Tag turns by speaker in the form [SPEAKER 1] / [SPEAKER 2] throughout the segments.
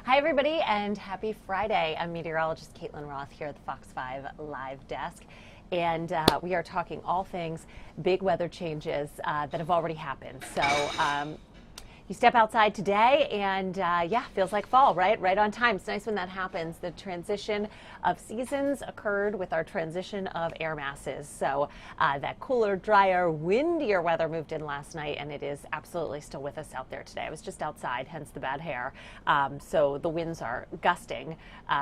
[SPEAKER 1] Hi, everybody, and happy Friday. I'm meteorologist Caitlin Roth here at the Fox 5 live desk. And we are talking all things big weather changes that have already happened. So you step outside today and yeah, feels like fall, right? Right on time. It's nice when that happens. The transition of seasons occurred with our transition of air masses. So that cooler, drier, windier weather moved in last night, and it is absolutely still with us out there today. I was just outside, hence the bad hair. So the winds are gusting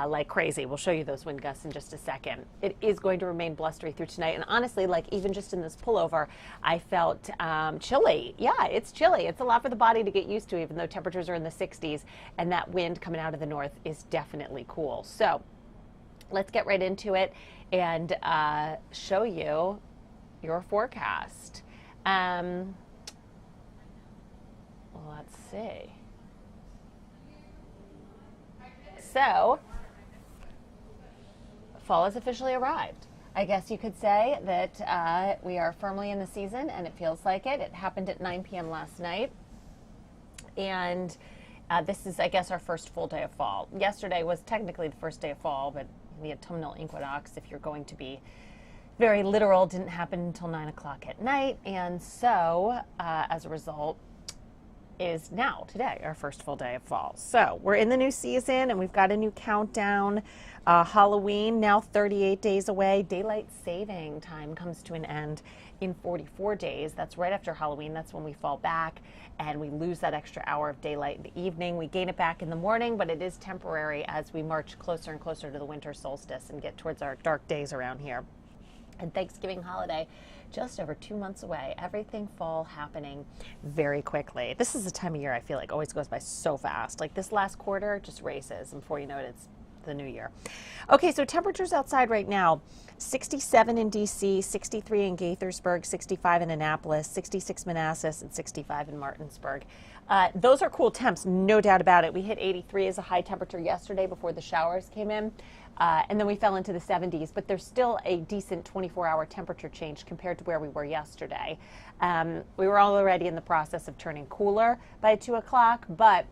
[SPEAKER 1] like crazy. We'll show you those wind gusts in just a second. It is going to remain blustery through tonight. And honestly, like even just in this pullover, I felt chilly. Yeah, it's chilly. It's a lot for the body to get used to, even though temperatures are in the 60s, and that wind coming out of the north is definitely cool. So let's get right into it and show you your forecast. Let's see. So fall has officially arrived. I guess you could say that we are firmly in the season, and it feels like it. It happened at 9 p.m. last night. And this is, I guess, our first full day of fall. Yesterday was technically the first day of fall, but the autumnal equinox, if you're going to be very literal, didn't happen until 9 o'clock at night. And so, as a result, is now, today, our first full day of fall. So we're in the new season, and we've got a new countdown. Halloween, now 38 days away. Daylight saving time comes to an end in 44 days. That's right after Halloween. That's when we fall back and we lose that extra hour of daylight in the evening. We gain it back in the morning, but it is temporary as we march closer and closer to the winter solstice and get towards our dark days around here. And Thanksgiving holiday, just over 2 months away. Everything fall happening very quickly. This is the time of year I feel like always goes by so fast. Like this last quarter just races, and before you know it, it's the new year. Okay, so temperatures outside right now, 67 in DC, 63 in Gaithersburg, 65 in Annapolis, 66 Manassas, and 65 in Martinsburg. Those are cool temps, no doubt about it. We hit 83 as a high temperature yesterday before the showers came in. And then we fell into the 70s, but there's still a decent 24-hour temperature change compared to where we were yesterday. We were already in the process of turning cooler by 2 o'clock, but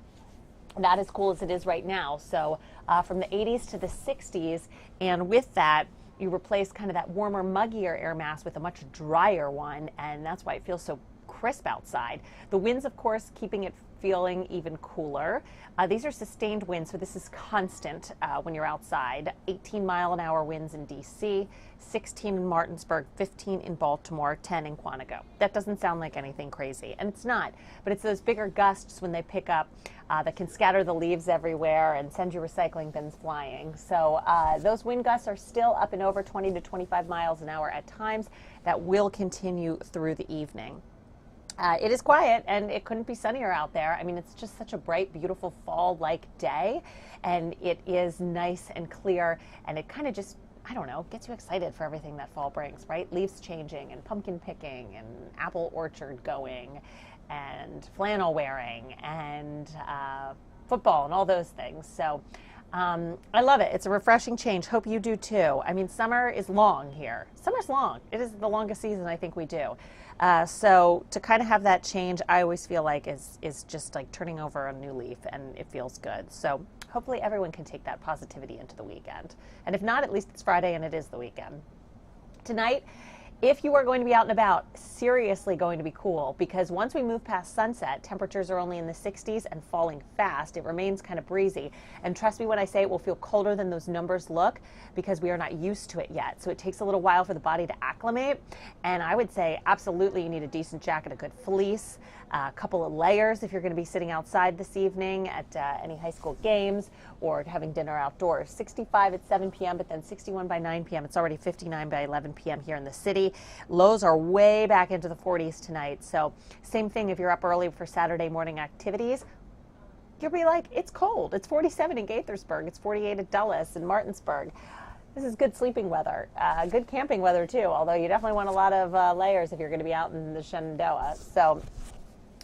[SPEAKER 1] not as cool as it is right now. So from the 80s to the 60s, and with that, you replace kind of that warmer, muggier air mass with a much drier one, and that's why it feels so crisp outside. The winds, of course, keeping it feeling even cooler. These are sustained winds, so this is constant when you're outside. 18-mile-an-hour winds in D.C., 16 in Martinsburg, 15 in Baltimore, 10 in Quantico. That doesn't sound like anything crazy, and it's not, but it's those bigger gusts when they pick up that can scatter the leaves everywhere and send your recycling bins flying. So those wind gusts are still up and over 20 to 25 miles an hour at times. That will continue through the evening. It is quiet, and it couldn't be sunnier out there. I mean, it's just such a bright, beautiful fall-like day, and it is nice and clear, and it kind of just, I don't know, gets you excited for everything that fall brings, right? Leaves changing, and pumpkin picking, and apple orchard going, and flannel wearing, and football, and all those things. So I love it. It's a refreshing change. Hope you do too. I mean, summer is long here. Summer's long. It is the longest season I think we do. So to kind of have that change, I always feel like is just like turning over a new leaf, and it feels good. So hopefully everyone can take that positivity into the weekend. And if not, at least it's Friday and it is the weekend. Tonight, if you are going to be out and about, seriously going to be cool, because once we move past sunset, temperatures are only in the 60s and falling fast. It remains kind of breezy. And trust me when I say it will feel colder than those numbers look, because we are not used to it yet. So it takes a little while for the body to acclimate. And I would say absolutely you need a decent jacket, a good fleece, a couple of layers if you're going to be sitting outside this evening at any high school games or having dinner outdoors. 65 at 7 p.m., but then 61 by 9 p.m. It's already 59 by 11 p.m. here in the city. Lows are way back into the 40s tonight. So same thing if you're up early for Saturday morning activities. You'll be like, it's cold. It's 47 in Gaithersburg. It's 48 at Dulles and Martinsburg. This is good sleeping weather, good camping weather too, although you definitely want a lot of layers if you're going to be out in the Shenandoah. So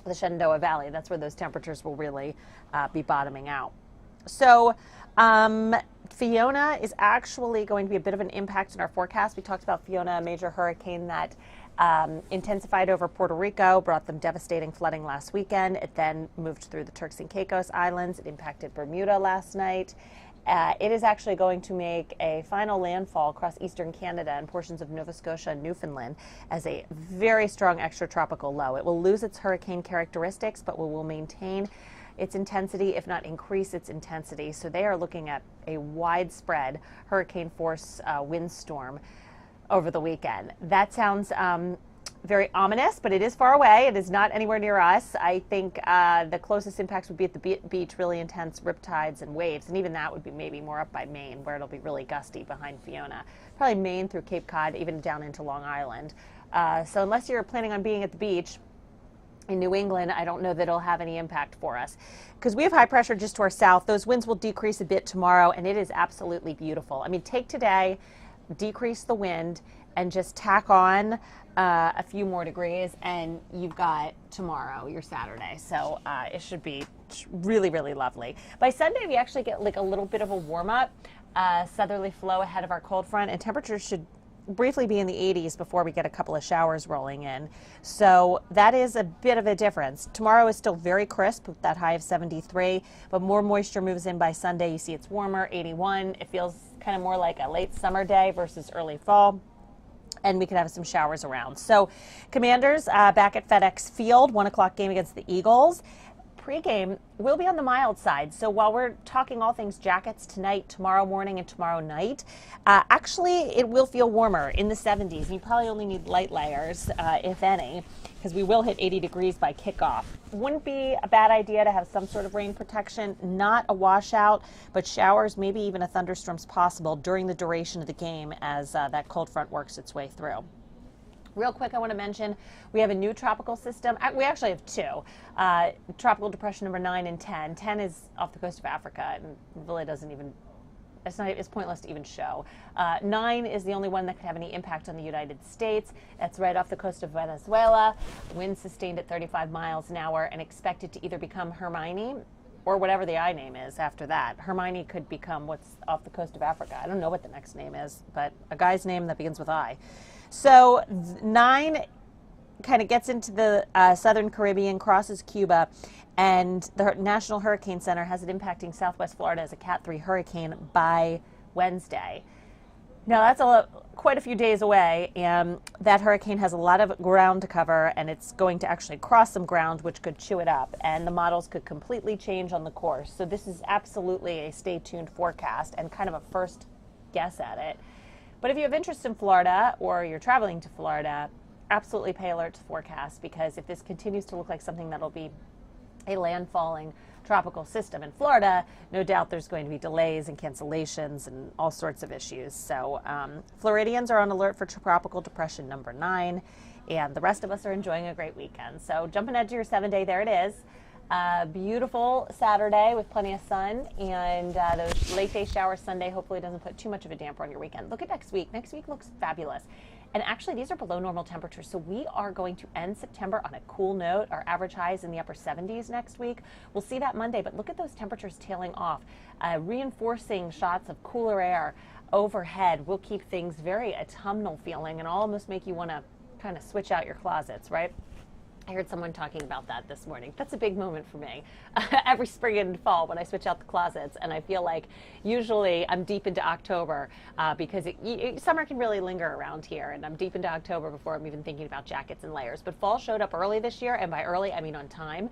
[SPEAKER 1] the Shenandoah Valley, that's where those temperatures will really be bottoming out. So Fiona is actually going to be a bit of an impact in our forecast. We talked about Fiona, a major hurricane that Intensified over Puerto Rico, brought them devastating flooding last weekend. It then moved through the Turks and Caicos Islands. It impacted Bermuda last night. It is actually going to make a final landfall across eastern Canada and portions of Nova Scotia and Newfoundland as a very strong extratropical low. It will lose its hurricane characteristics, but will maintain its intensity, if not increase its intensity. So they are looking at a widespread hurricane force windstorm over the weekend. That sounds very ominous, but it is far away. It is not anywhere near us. I think the closest impacts would be at the beach, really intense riptides and waves, and even that would be maybe more up by Maine, where it'll be really gusty behind Fiona. Probably Maine through Cape Cod, even down into Long Island. So unless you're planning on being at the beach in New England, I don't know that it'll have any impact for us. Because we have high pressure just to our south. Those winds will decrease a bit tomorrow, and it is absolutely beautiful. I mean, take today, decrease the wind, and just tack on a few more degrees, and you've got tomorrow, your Saturday. So it should be really, really lovely. By Sunday, we actually get like a little bit of a warm-up, southerly flow ahead of our cold front, and temperatures should briefly be in the 80s before we get a couple of showers rolling in. So that is a bit of a difference. Tomorrow is still very crisp with that high of 73, but more moisture moves in by Sunday. You see it's warmer, 81. It feels kind of more like a late summer day versus early fall. And we could have some showers around. So Commanders back at FedEx Field, 1 o'clock game against the Eagles. Pregame will be on the mild side. So while we're talking all things jackets tonight, tomorrow morning, and tomorrow night, actually it will feel warmer in the 70s. You probably only need light layers, if any, because we will hit 80 degrees by kickoff. Wouldn't be a bad idea to have some sort of rain protection, not a washout, but showers, maybe even a thunderstorm's possible during the duration of the game as that cold front works its way through. Real quick, I want to mention we have a new tropical system. We actually have two. Tropical depression number 9 and 10. 10 is off the coast of Africa and really doesn't even, it's pointless to even show. 9 is the only one that could have any impact on the United States. That's right off the coast of Venezuela. Winds sustained at 35 miles an hour and expected to either become Hermione or whatever the I name is after that. Hermione could become what's off the coast of Africa. I don't know what the next name is, but a guy's name that begins with I. So 9 kind of gets into the southern Caribbean, crosses Cuba, and the National Hurricane Center has it impacting southwest Florida as a Cat 3 hurricane by Wednesday. Now that's quite a few days away, and that hurricane has a lot of ground to cover, and it's going to actually cross some ground which could chew it up, and the models could completely change on the course. So this is absolutely a stay tuned forecast and kind of a first guess at it. But if you have interest in Florida or you're traveling to Florida, absolutely pay alert to forecast, because if this continues to look like something that'll be a landfalling tropical system in Florida, no doubt there's going to be delays and cancellations and all sorts of issues. So Floridians are on alert for tropical depression number 9, and the rest of us are enjoying a great weekend. So jumping ahead to your 7-day, there it is. Beautiful Saturday with plenty of sun, and those late day showers Sunday hopefully doesn't put too much of a damper on your weekend. Look at next week. Next week looks fabulous. And actually these are below normal temperatures, so we are going to end September on a cool note. Our average high is in the upper 70s next week. We'll see that Monday, but look at those temperatures tailing off. Reinforcing shots of cooler air overhead will keep things very autumnal feeling and almost make you want to kind of switch out your closets, right? I heard someone talking about that this morning. That's a big moment for me. Every spring and fall when I switch out the closets, and I feel like usually I'm deep into October because summer can really linger around here, and I'm deep into October before I'm even thinking about jackets and layers. But fall showed up early this year, and by early I mean on time,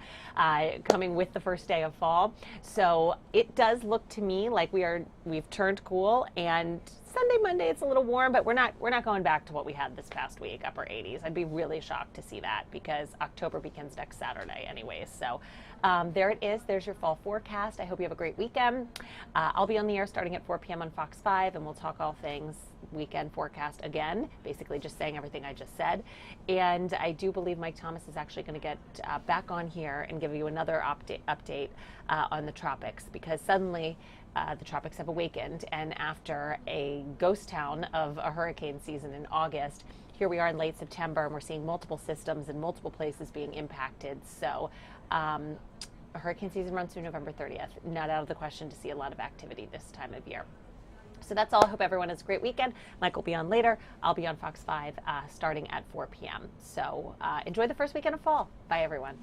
[SPEAKER 1] coming with the first day of fall. So it does look to me like we've turned cool, and Sunday, Monday, it's a little warm, but we're not going back to what we had this past week, upper 80s. I'd be really shocked to see that because October begins next Saturday anyways. So there it is. There's your fall forecast. I hope you have a great weekend. I'll be on the air starting at 4 p.m. on Fox 5, and we'll talk all things weekend forecast again, basically just saying everything I just said. And I do believe Mike Thomas is actually going to get back on here and give you another update on the tropics, because suddenly the tropics have awakened, and after a ghost town of a hurricane season in August, here we are in late September, and we're seeing multiple systems in multiple places being impacted. So hurricane season runs through November 30th. Not out of the question to see a lot of activity this time of year. So that's all. I hope everyone has a great weekend. Mike will be on later. I'll be on Fox 5 starting at 4 p.m. So enjoy the first weekend of fall. Bye, everyone.